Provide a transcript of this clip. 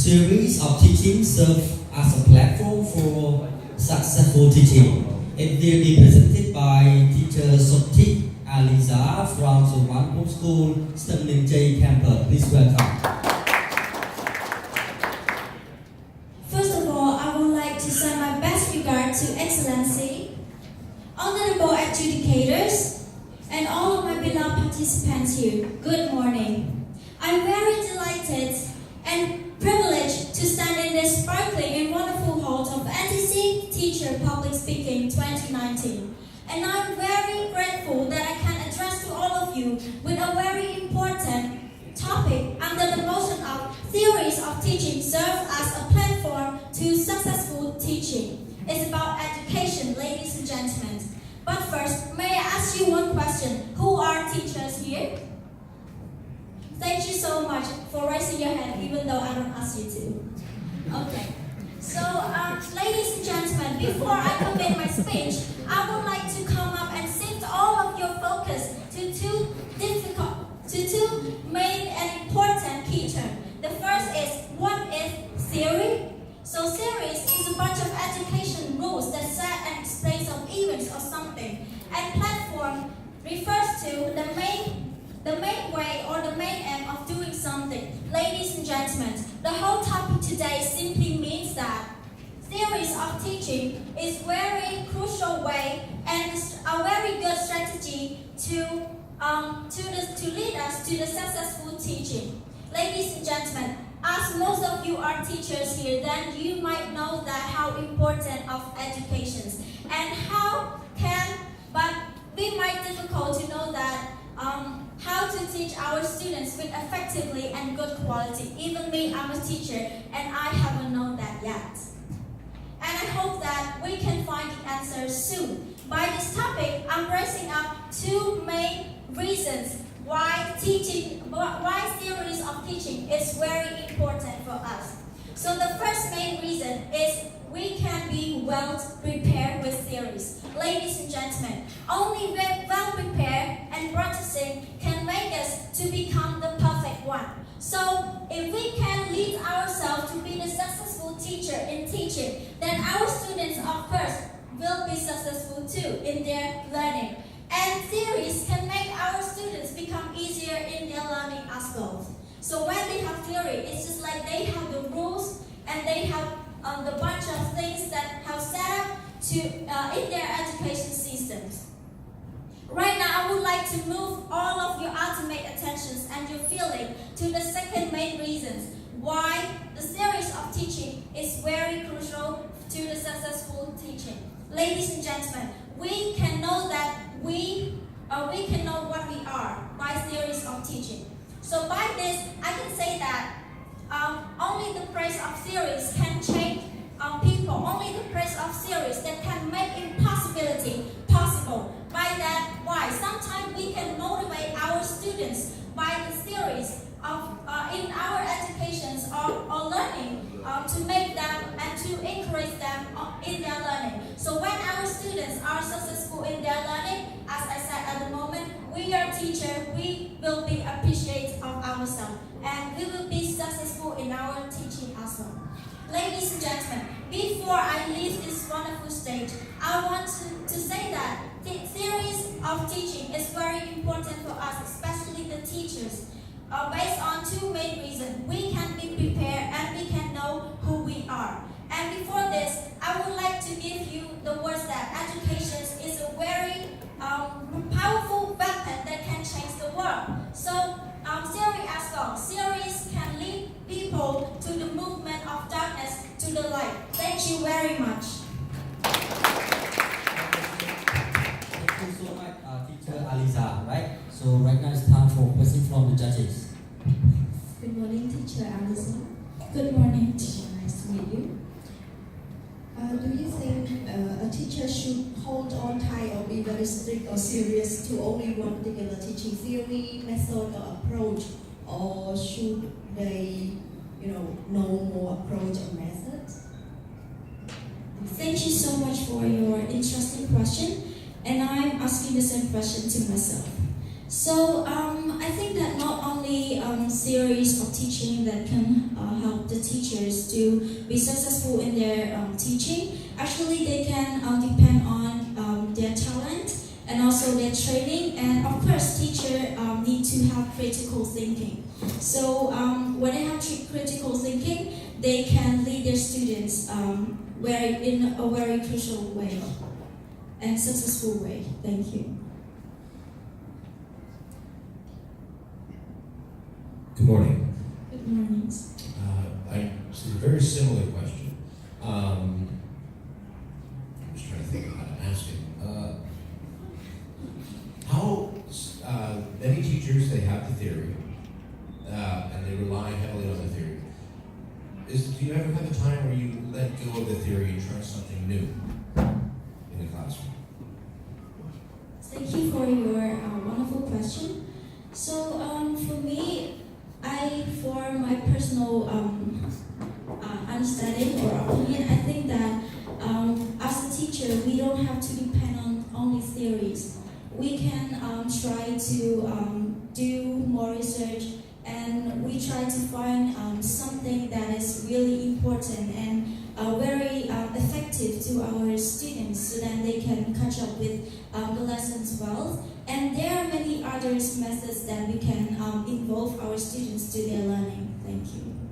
series of teaching serve as a platform for successful teaching. It will be presented by teacher Sotik Aliza from the One School, Stemling J campus. Please welcome. First of all, I would like to send my best regard to Excellency, honorable adjudicators, and all of my beloved participants here. Good morning. I'm very delighted and privileged to stand in this sparkling and wonderful hall of NTC Teacher Public Speaking 2019. And I'm very grateful that I can address to all of you with a very important topic under the motion of theories of teaching serve as a platform to successful teaching. It's about education, ladies and gentlemen. But first, may I ask you one question? Who are teachers here? Thank you so much for raising your hand, even though I don't ask you to. Okay. So, ladies and gentlemen, before I commit my speech, I would like to come up and shift all of your focus to two main and important key terms. The first is, what is theory? So theories is a bunch of education rules that set and explains of events or something. And platform refers to the main way or the main aim of doing something. Ladies and gentlemen, the whole topic today simply means that theories of teaching is very crucial way and a very good strategy to lead us to the successful teaching. Ladies and gentlemen, as most of you are teachers here, then you might know that how important of education and but we might difficult to know that how to teach our students with effectively and good quality. Even me, I'm a teacher, and I haven't known that yet. And I hope that we can find the answer soon. By this topic, I'm raising up two main reasons why theories of teaching is very important for us. So the first main reason is we can be well prepared with theories. Ladies and gentlemen, only well prepared and practicing can make us to become the perfect one. So if we can lead ourselves to be the successful teacher in teaching, then our students, of course, will be successful too in their learning. And theories can make our students become easier in their learning as well. So when they have theory, it's just like they have the rules and they have the bunch of things that have set up to in their education systems. Right now, I would like to move all of your ultimate attentions and your feeling to the second main reasons why the series of teaching is very crucial to the successful teaching. Ladies and gentlemen, we can know that we can know what we are by theories of teaching. So by this, I can say that only the praise of theories can change people. Only the praise of theories that can make impossibility possible. By that, why? Sometimes we can motivate our students by the theories of in our educations or learning to make them and to encourage them in their learning. So when our students are successful in their learning, as I said at the moment, we are teachers, we will be appreciative of ourselves and we will be successful in our teaching as well. Ladies and gentlemen, before I leave this wonderful stage, I want to say that the theories of teaching is very important for us, especially the teachers. Based on two main reasons, we can be prepared and we can know who we are. And before this, I would like to give you the words that education is a very powerful weapon that can change the world. So, theory as well. Theories can lead people to the movement of darkness to the light. Thank you very much. Thank you so much, teacher Aliza, right? So right now it's time for questions from the judges. Good morning, teacher Aliza. Good morning, teacher. Nice to meet you. Do you think a teacher should hold on tight or be very strict or serious to only one particular teaching theory, method, or approach, or should they, know more approach or methods? Thank you so much for your interesting question, and I'm asking the same question to myself. So I think that not only series of teaching that can help the teachers to be successful in their teaching. Actually, they can depend on their talent and also their training. And of course, teachers need to have critical thinking. So when they have critical thinking, they can lead their students in a very crucial way and successful way. Thank you. Good morning. Good morning. It's a very similar question. I'm just trying to think of how to ask it. How many teachers, they have the theory, and they rely heavily on the theory. Do you ever have a time where you let go of the theory and try something new in the classroom? Thank you for your wonderful question. So for me, for my personal understanding or opinion, I think that as a teacher, we don't have to depend on only theories. We can try to do more research, and we try to find something that is really important and very effective to our students, so that they can catch up with the lessons well. And there are many other methods that we can involve our students to their learning. Thank you.